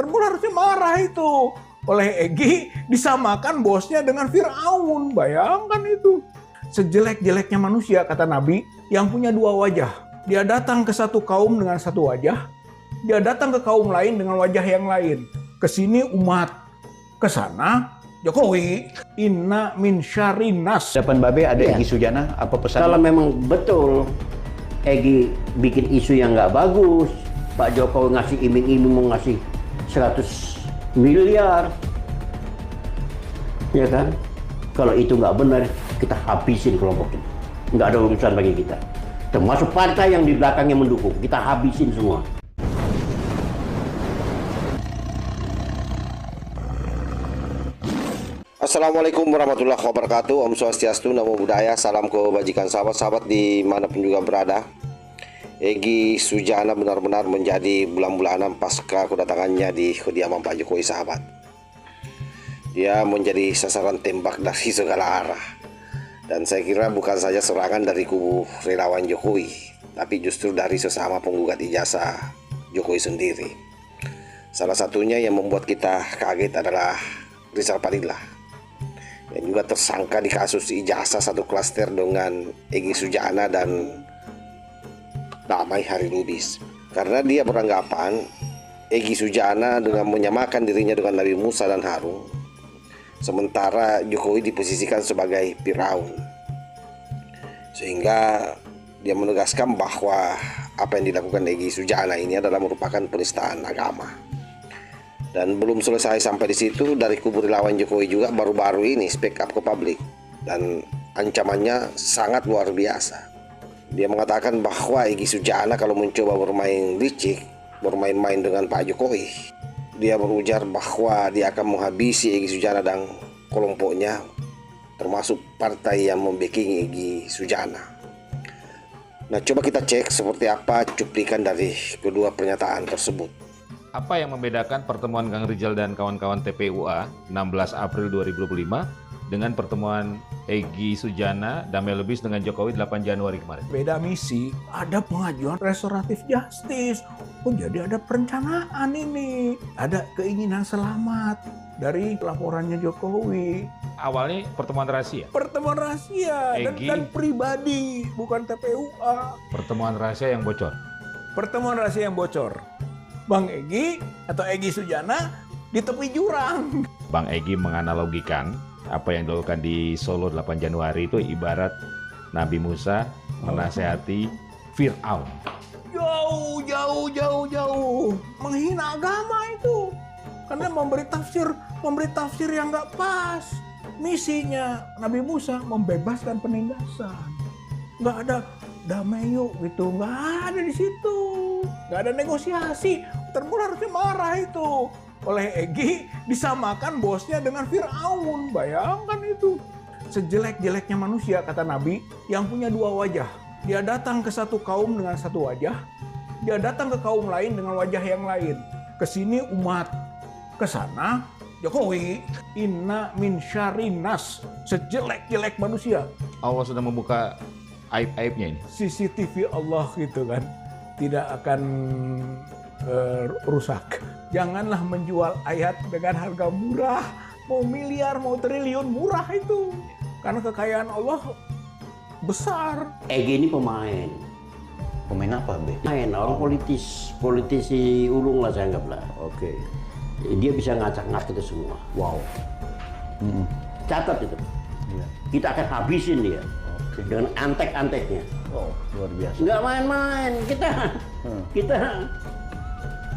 Termul harusnya marah itu. Oleh Egy disamakan bosnya dengan Firaun. Bayangkan itu. Sejelek-jeleknya manusia, kata Nabi, yang punya dua wajah. Dia datang ke satu kaum dengan satu wajah. Dia datang ke kaum lain dengan wajah yang lain. Kesini umat, kesana Jokowi. Inna min syarinas. Depan Babe ada Egy Sujana, apa pesan? Kalau memang betul Egy bikin isu yang nggak bagus, Pak Jokowi ngasih iming-iming mau ngasih 100 miliar, ya kan? Kalau itu nggak benar, kita habisin kelompok itu. Nggak ada urusan bagi kita. Termasuk partai yang di belakangnya mendukung, kita habisin semua. Assalamualaikum warahmatullahi wabarakatuh. Om Swastiastu, Namo Buddhaya. Salam kebajikan sahabat-sahabat dimanapun juga berada. Egy Sujana benar-benar menjadi bulan-bulanan pasca kedatangannya di kediaman Pak Jokowi, sahabat. Dia menjadi sasaran tembak dari segala arah. Dan saya kira bukan saja serangan dari kubu relawan Jokowi, tapi justru dari sesama penggugat ijazah Jokowi sendiri. Salah satunya yang membuat kita kaget adalah Rizal Padilla, yang juga tersangka di kasus ijazah satu klaster dengan Egy Sujana dan Damai Hari Lubis. Karena dia beranggapan Egy Sujana dengan menyamakan dirinya dengan Nabi Musa dan Harun, sementara Jokowi diposisikan sebagai Firaun. Sehingga dia menegaskan bahwa apa yang dilakukan Egy Sujana ini adalah merupakan penistaan agama. Dan belum selesai sampai di situ, dari kubu relawan Jokowi juga baru-baru ini speak up ke publik, dan ancamannya sangat luar biasa. Dia mengatakan bahwa Egy Sujana kalau mencoba bermain licik, bermain-main dengan Pak Jokowi, dia berujar bahwa dia akan menghabisi Egy Sujana dan kelompoknya, termasuk partai yang membacking Egy Sujana. Nah, coba kita cek seperti apa cuplikan dari kedua pernyataan tersebut. Apa yang membedakan pertemuan Kang Rizal dan kawan-kawan TPUA 16 April 2025 dengan pertemuan Egy Sujana, Damai Lubis dengan Jokowi 8 Januari kemarin? Beda misi, ada pengajuan restoratif justice. Oh, jadi ada perencanaan ini. Ada keinginan selamat dari laporannya Jokowi. Awalnya pertemuan rahasia. Pertemuan rahasia dan pribadi, bukan TPUA. Pertemuan rahasia yang bocor. Pertemuan rahasia yang bocor. Bang Egy atau Egy Sujana di tepi jurang. Bang Egy menganalogikan apa yang dilakukan di Solo 8 Januari itu ibarat Nabi Musa menasehati Firaun. Jauh. Menghina agama itu. Karena memberi tafsir yang nggak pas. Misinya Nabi Musa membebaskan penindasan. Nggak ada damai yuk gitu, nggak ada di situ. Nggak ada negosiasi. Termul harusnya marah itu. Oleh Egy disamakan bosnya dengan Firaun. Bayangkan itu. Sejelek-jeleknya manusia, kata Nabi, yang punya dua wajah. Dia datang ke satu kaum dengan satu wajah. Dia datang ke kaum lain dengan wajah yang lain. Kesini umat, kesana Jokowi. Inna min syarinas. Sejelek-jelek manusia. Allah sudah membuka aib-aibnya ini. CCTV Allah gitu kan. Tidak akan rusak. Janganlah menjual ayat dengan harga murah. Mau miliar, mau triliun, murah itu. Karena kekayaan Allah besar. Egy ini pemain. Pemain apa, Be? Main orang politisi ulung lah saya anggaplah. Oke. Dia bisa ngacak-ngacak itu semua. Wow. Catat itu. Iya. Kita akan habisin dia. Oke. Dengan antek-anteknya. Oh, luar biasa. Nggak main-main. Kita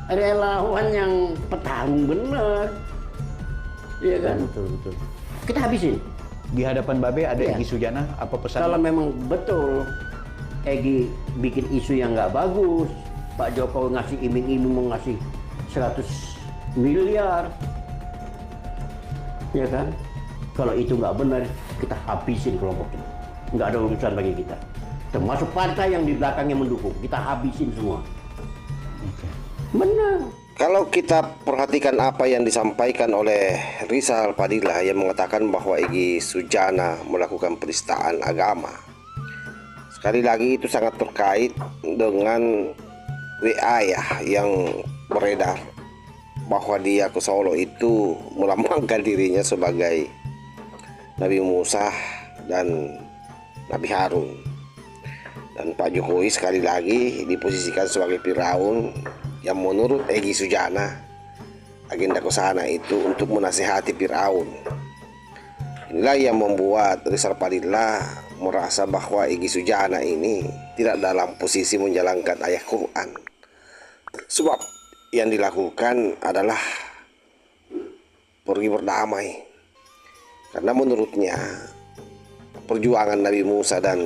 relawan yang petarung bener. Iya kan? Betul. Kita habisin. Di hadapan Babe ada Iya. Egy Sujana, apa pesan? Kalau memang betul Egy bikin isu yang nggak bagus, Pak Jokowi ngasih iming-iming mau ngasih 100 miliar, ya kan? Kalau itu nggak benar, kita habisin kelompok itu. Nggak ada urusan bagi kita. Termasuk partai yang di belakangnya mendukung, kita habisin semua. Oke. Benar. Kalau kita perhatikan apa yang disampaikan oleh Rizal Padilla yang mengatakan bahwa Egy Sujana melakukan penistaan agama, sekali lagi itu sangat terkait dengan WA ya yang beredar bahwa dia ke Solo itu melambangkan dirinya sebagai Nabi Musa dan Nabi Harun. Dan Pak Jokowi sekali lagi diposisikan sebagai Firaun yang menurut Egy Sujana agenda ke sana itu untuk menasihati Firaun. Inilah yang membuat Rizal Padilla merasa bahwa Egy Sujana ini tidak dalam posisi menjalankan ayat Quran. Sebab yang dilakukan adalah pergi berdamai. Karena menurutnya perjuangan Nabi Musa dan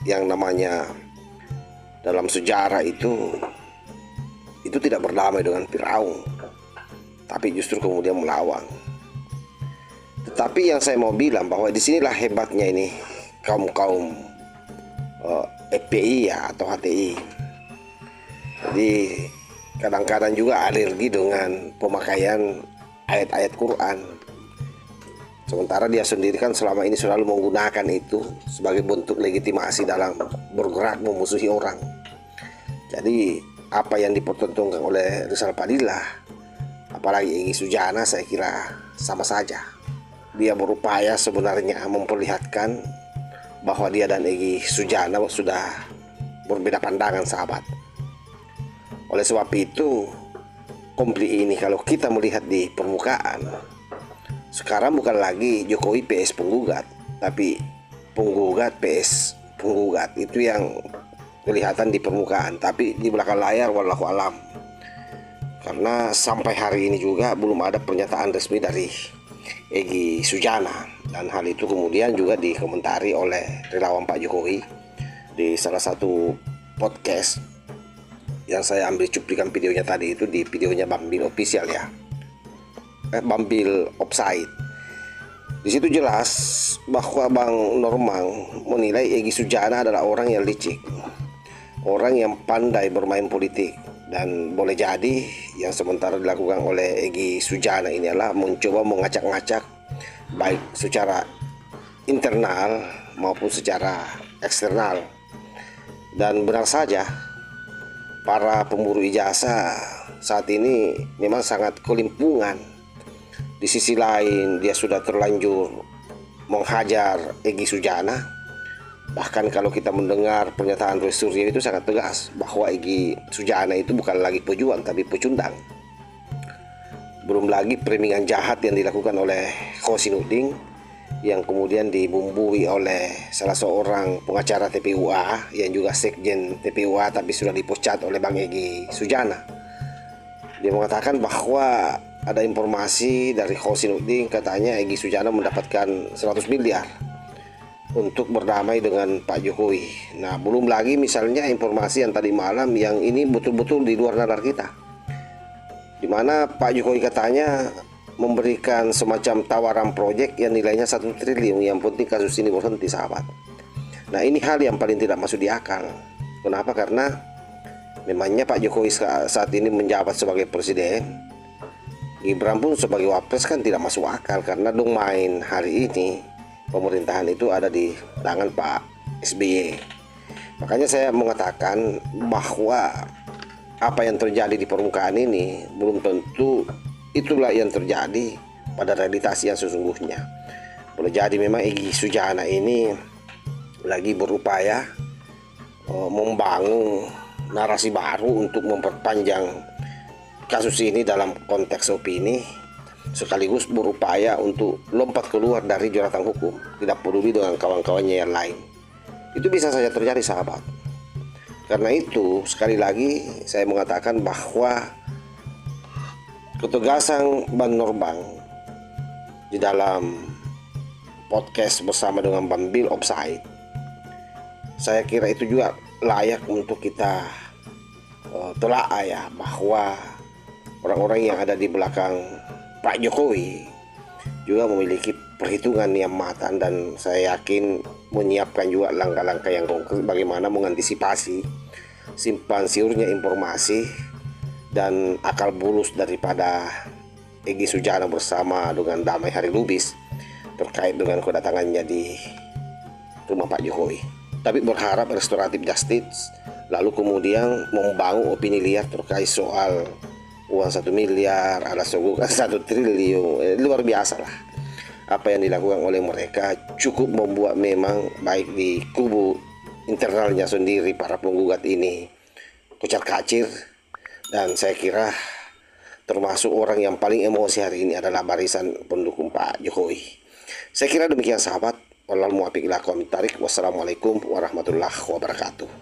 yang namanya dalam sejarah itu tidak berdamai dengan Firaun, tapi justru kemudian melawan. Tetapi yang saya mau bilang bahwa disinilah hebatnya ini kaum FPI ya atau HTI. Jadi kadang-kadang juga alergi dengan pemakaian ayat-ayat Quran. Sementara dia sendiri kan selama ini selalu menggunakan itu sebagai bentuk legitimasi dalam bergerak memusuhi orang. Jadi apa yang dipertontonkan oleh Rizal Padilla, apalagi Egy Sujana, saya kira sama saja. Dia berupaya sebenarnya memperlihatkan bahwa dia dan Egy Sujana sudah berbeda pandangan, sahabat. Oleh sebab itu, konflik ini kalau kita melihat di permukaan, sekarang bukan lagi Jokowi PS penggugat, tapi penggugat PS penggugat. Itu yang kelihatan di permukaan, tapi di belakang layar wallahu alam. Karena sampai hari ini juga belum ada pernyataan resmi dari Egy Sujana, dan hal itu kemudian juga dikomentari oleh relawan Pak Jokowi di salah satu podcast yang saya ambil cuplikan videonya tadi itu di videonya Bambil Official ya. Bambil Offside. Di situ jelas bahwa Bang Normang menilai Egy Sujana adalah orang yang licik, orang yang pandai bermain politik, dan boleh jadi yang sementara dilakukan oleh Egy Sujana ini adalah mencoba mengacak-ngacak baik secara internal maupun secara eksternal. Dan benar saja para pemburu ijazah saat ini memang sangat kelimpungan. Di sisi lain dia sudah terlanjur menghajar Egy Sujana. Bahkan kalau kita mendengar pernyataan Roy Suryo itu sangat tegas bahwa Egy Sujana itu bukan lagi pejuang tapi pecundang. Belum lagi permingan jahat yang dilakukan oleh Khosinuddin yang kemudian dibumbui oleh salah seorang pengacara TPUA yang juga sekjen TPUA tapi sudah dipecat oleh Bang Egy Sujana. Dia mengatakan bahwa ada informasi dari Khosinuddin, katanya Egy Sujana mendapatkan 100 miliar untuk berdamai dengan Pak Jokowi. Nah, belum lagi misalnya informasi yang tadi malam yang ini betul-betul di luar nalar kita, di mana Pak Jokowi katanya memberikan semacam tawaran proyek yang nilainya 1 triliun. Yang penting kasus ini berhenti, sahabat. Nah, ini hal yang paling tidak masuk di akal. Kenapa? Karena memangnya Pak Jokowi saat ini menjabat sebagai presiden, Gibran pun sebagai wapres kan tidak masuk akal, karena domain hari ini pemerintahan itu ada di tangan Pak SBY. Makanya saya mengatakan bahwa apa yang terjadi di permukaan ini belum tentu itulah yang terjadi pada realitas yang sesungguhnya. Boleh jadi memang Egy Sujana ini lagi berupaya membangun narasi baru untuk memperpanjang kasus ini dalam konteks opini, sekaligus berupaya untuk lompat keluar dari jeratan hukum, tidak peduli dengan kawan-kawannya yang lain. Itu bisa saja terjadi, sahabat. Karena itu sekali lagi saya mengatakan bahwa ketegasan Bang Norbang di dalam podcast bersama dengan Bambil Offside, saya kira itu juga layak untuk kita telaah ya, bahwa orang-orang yang ada di belakang Pak Jokowi juga memiliki perhitungan yang matang, dan saya yakin menyiapkan juga langkah-langkah yang konkret bagaimana mengantisipasi simpang siurnya informasi dan akal bulus daripada Egy Sujana bersama dengan Damai Hari Lubis terkait dengan kedatangannya di rumah Pak Jokowi. Tapi berharap restoratif justice lalu kemudian membangun opini liar terkait soal uang 1 miliar, ada sungguhan 1 triliun, luar biasa lah. Apa yang dilakukan oleh mereka cukup membuat memang baik di kubu internalnya sendiri para penggugat ini kocar kacir, dan saya kira termasuk orang yang paling emosi hari ini adalah barisan pendukung Pak Jokowi. Saya kira demikian sahabat. Wassalamualaikum warahmatullahi wabarakatuh.